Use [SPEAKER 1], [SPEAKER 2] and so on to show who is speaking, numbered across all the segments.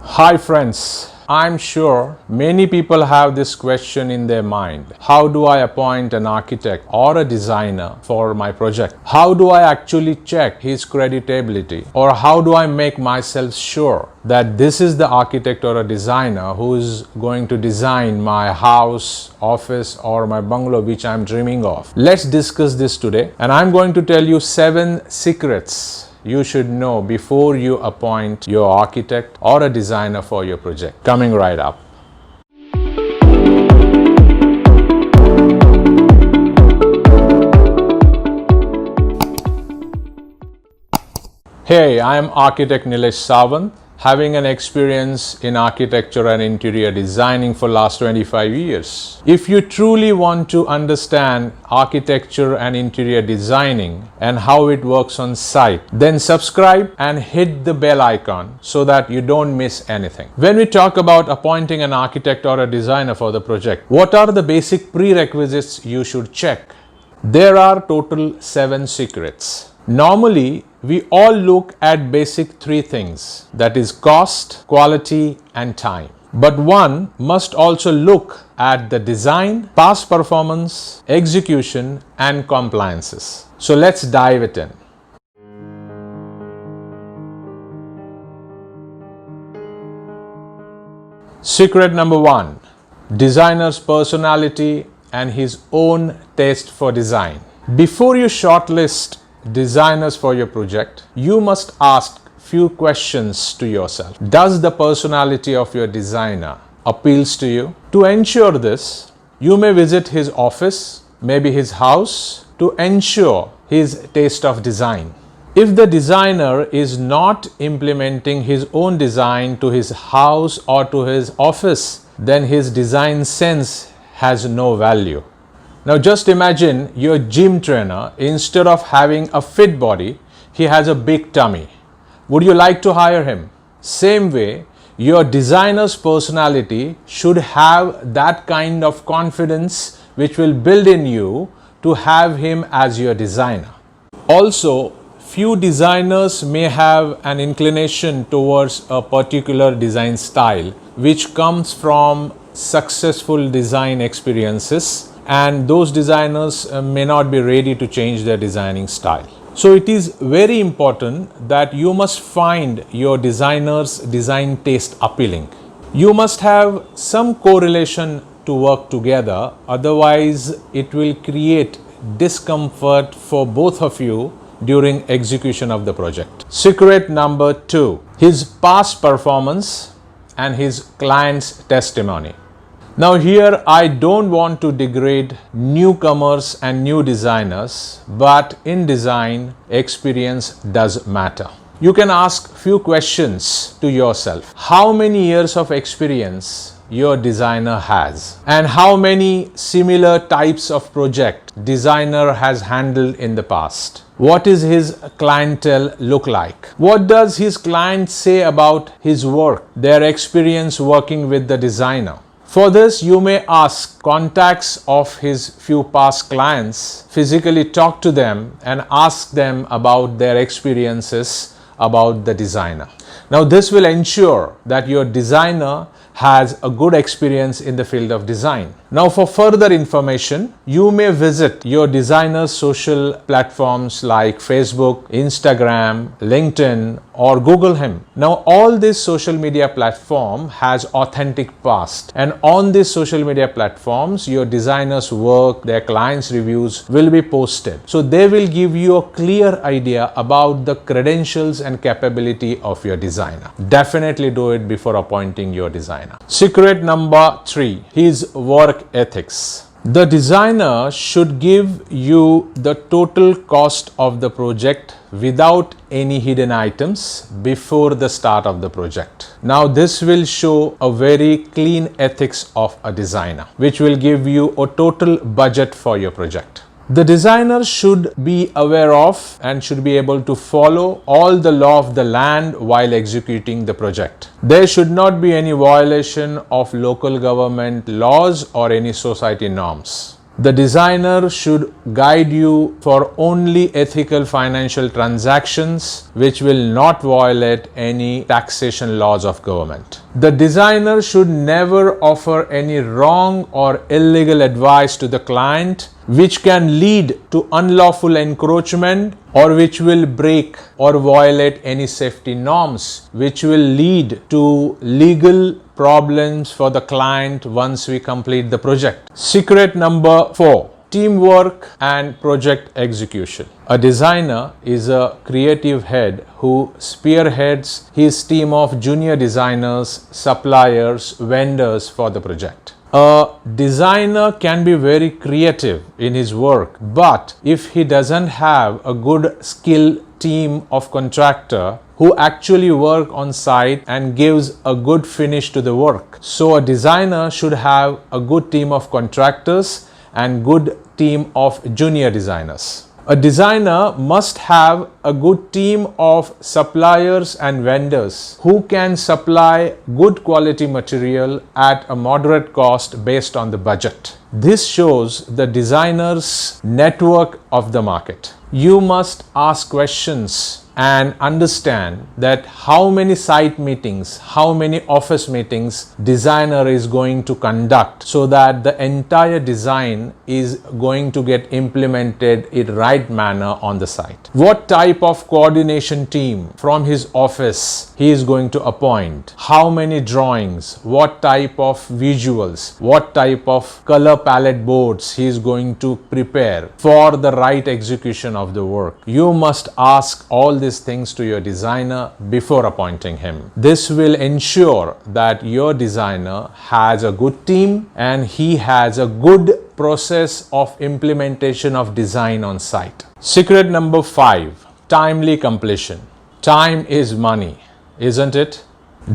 [SPEAKER 1] Hi friends, I'm sure many people have this question in their mind. How do I appoint an architect or a designer for my project? How do I actually check his creditability? Or how do I make myself sure that this is the architect or a designer who is going to design my house, office or my bungalow which I'm dreaming of? Let's discuss this today, and I'm going to tell you 7 secrets you should know before you appoint your architect or a designer for your project. Coming right up. Hey, I am Architect-Nilesh Sawant, having an experience in architecture and interior designing for last 25 years. If you truly want to understand architecture and interior designing and how it works on site, then subscribe and hit the bell icon so that you don't miss anything. When we talk about appointing an architect or a designer for the project, what are the basic prerequisites you should check? There are total 7 secrets. Normally, we all look at basic 3 things, that is cost, quality and time. But one must also look at the design, past performance, execution and compliances. So let's dive it in. Secret number 1, designer's personality and his own taste for design. Before you shortlist designers for your project, you must ask few questions to yourself. Does the personality of your designer appeals to you? To ensure this, you may visit his office, maybe his house, to ensure his taste of design. If the designer is not implementing his own design to his house or to his office, then his design sense has no value. Now just imagine your gym trainer, instead of having a fit body, he has a big tummy. Would you like to hire him? Same way, your designer's personality should have that kind of confidence which will build in you to have him as your designer. Also, few designers may have an inclination towards a particular design style which comes from successful design experiences, and those designers may not be ready to change their designing style. So it is very important that you must find your designer's design taste appealing. You must have some correlation to work together, otherwise it will create discomfort for both of you during execution of the project. Secret number 2, his past performance and his client's testimony. Now here I don't want to degrade newcomers and new designers, but in design, experience does matter. You can ask few questions to yourself. How many years of experience your designer has, and how many similar types of project designer has handled in the past? What is his clientele look like? What does his client say about his work, their experience working with the designer? For this, you may ask contacts of his few past clients, physically talk to them and ask them about their experiences about the designer. Now, this will ensure that your designer has a good experience in the field of design. Now, for further information, you may visit your designer's social platforms like Facebook, Instagram, LinkedIn, or Google him. Now, all this social media platform has authentic past, and on these social media platforms, your designer's work, their clients' reviews will be posted. So they will give you a clear idea about the credentials and capability of your designer. Definitely do it before appointing your designer. Secret number 3, his work ethics. The designer should give you the total cost of the project without any hidden items before the start of the project. Now this will show a very clean ethics of a designer, which will give you a total budget for your project. The designer should be aware of and should be able to follow all the law of the land while executing the project. There should not be any violation of local government laws or any society norms. The designer should guide you for only ethical financial transactions which will not violate any taxation laws of government. The designer should never offer any wrong or illegal advice to the client which can lead to unlawful encroachment or which will break or violate any safety norms, which will lead to legal problems for the client once we complete the project. Secret number 4. Teamwork and project execution. A designer is a creative head who spearheads his team of junior designers, suppliers, vendors for the project. A designer can be very creative in his work, but if he doesn't have a good skill team of contractor who actually work on site and gives a good finish to the work. So a designer should have a good team of contractors and good team of junior designers. A designer must have a good team of suppliers and vendors who can supply good quality material at a moderate cost based on the budget. This shows the designer's network of the market. You must ask questions and understand that how many site meetings, how many office meetings designer is going to conduct so that the entire design is going to get implemented in right manner on the site. What type of coordination team from his office he is going to appoint, how many drawings, what type of visuals, what type of color palette boards he is going to prepare for the right execution of the work. You must ask all these things to your designer before appointing him. This will ensure that your designer has a good team and he has a good process of implementation of design on site. Secret number 5. Timely completion. Time is money, isn't it?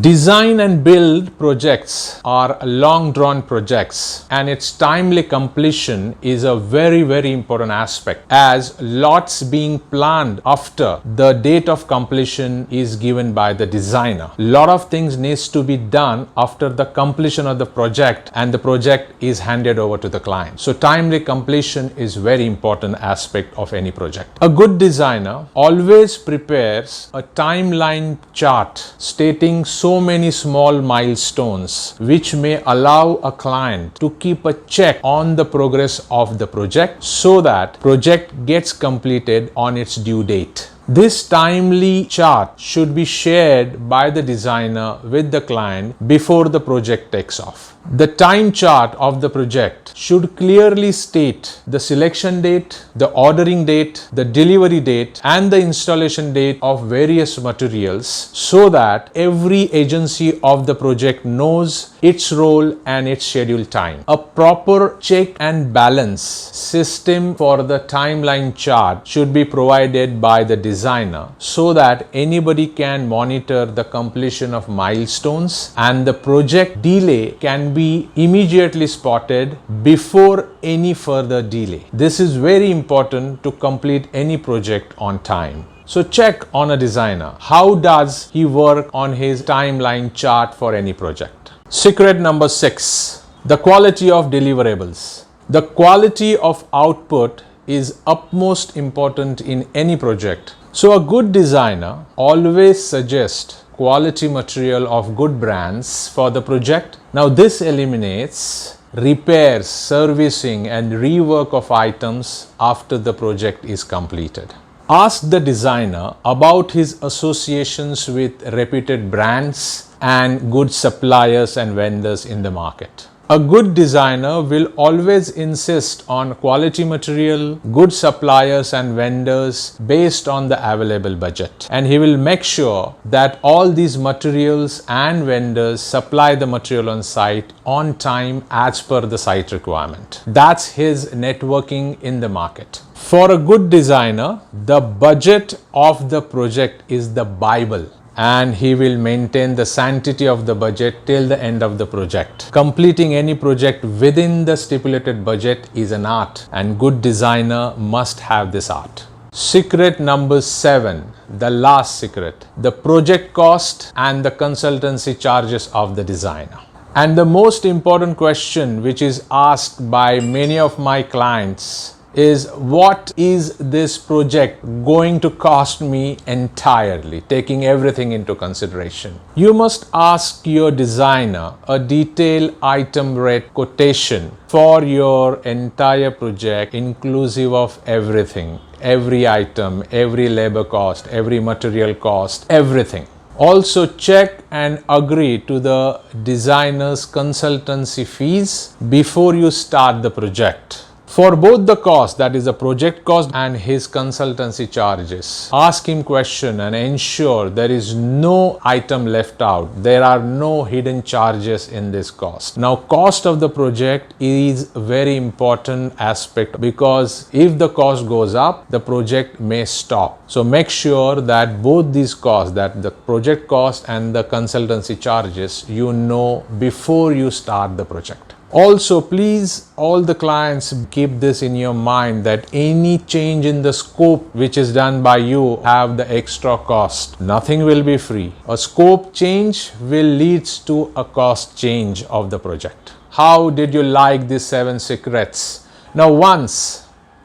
[SPEAKER 1] Design and build projects are long drawn projects and its timely completion is a very important aspect, as lots being planned after the date of completion is given by the designer. Lot of things needs to be done after the completion of the project and the project is handed over to the client. So timely completion is very important aspect of any project. A good designer always prepares a timeline chart stating so many small milestones which may allow a client to keep a check on the progress of the project so that project gets completed on its due date. This timely chart should be shared by the designer with the client before the project takes off. The time chart of the project should clearly state the selection date, the ordering date, the delivery date, and the installation date of various materials so that every agency of the project knows its role and its scheduled time. A proper check and balance system for the timeline chart should be provided by the designer so that anybody can monitor the completion of milestones and the project delay can be immediately spotted before any further delay. This is very important to complete any project on time. So check on a designer. How does he work on his timeline chart for any project? Secret number 6. The quality of deliverables. The quality of output is utmost important in any project. So a good designer always suggests quality material of good brands for the project. Now this eliminates repairs, servicing and rework of items after the project is completed. Ask the designer about his associations with reputed brands and good suppliers and vendors in the market. A good designer will always insist on quality material, good suppliers and vendors based on the available budget. And he will make sure that all these materials and vendors supply the material on site on time as per the site requirement. That's his networking in the market. For a good designer, the budget of the project is the Bible, and he will maintain the sanctity of the budget till the end of the project. Completing any project within the stipulated budget is an art, and good designer must have this art. Secret number 7, the last secret, the project cost and the consultancy charges of the designer. And the most important question which is asked by many of my clients is, what is this project going to cost me entirely, taking everything into consideration? You must ask your designer a detailed item rate quotation for your entire project, inclusive of everything, every item, every labor cost, every material cost, everything. Also check and agree to the designer's consultancy fees before you start the project. For both the cost, that is the project cost and his consultancy charges, ask him question and ensure there is no item left out. There are no hidden charges in this cost. Now, cost of the project is a very important aspect, because if the cost goes up, the project may stop. So make sure that both these costs, that the project cost and the consultancy charges, you know before you start the project. Also, please, all the clients, keep this in your mind that any change in the scope which is done by you have the extra cost. Nothing will be free. A scope change will lead to a cost change of the project. How did you like these 7 secrets? Now, once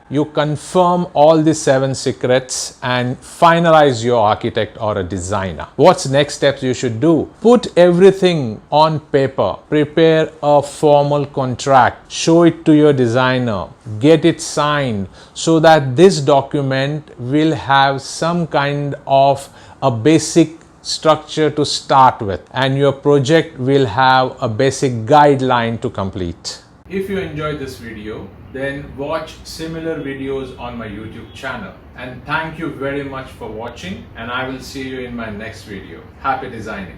[SPEAKER 1] you confirm all the 7 secrets and finalize your architect or a designer, what's next steps you should do? Put everything on paper, prepare a formal contract, show it to your designer, get it signed, so that this document will have some kind of a basic structure to start with, and your project will have a basic guideline to complete. If you enjoyed this video, then watch similar videos on my YouTube channel. And thank you very much for watching, and I will see you in my next video. Happy designing.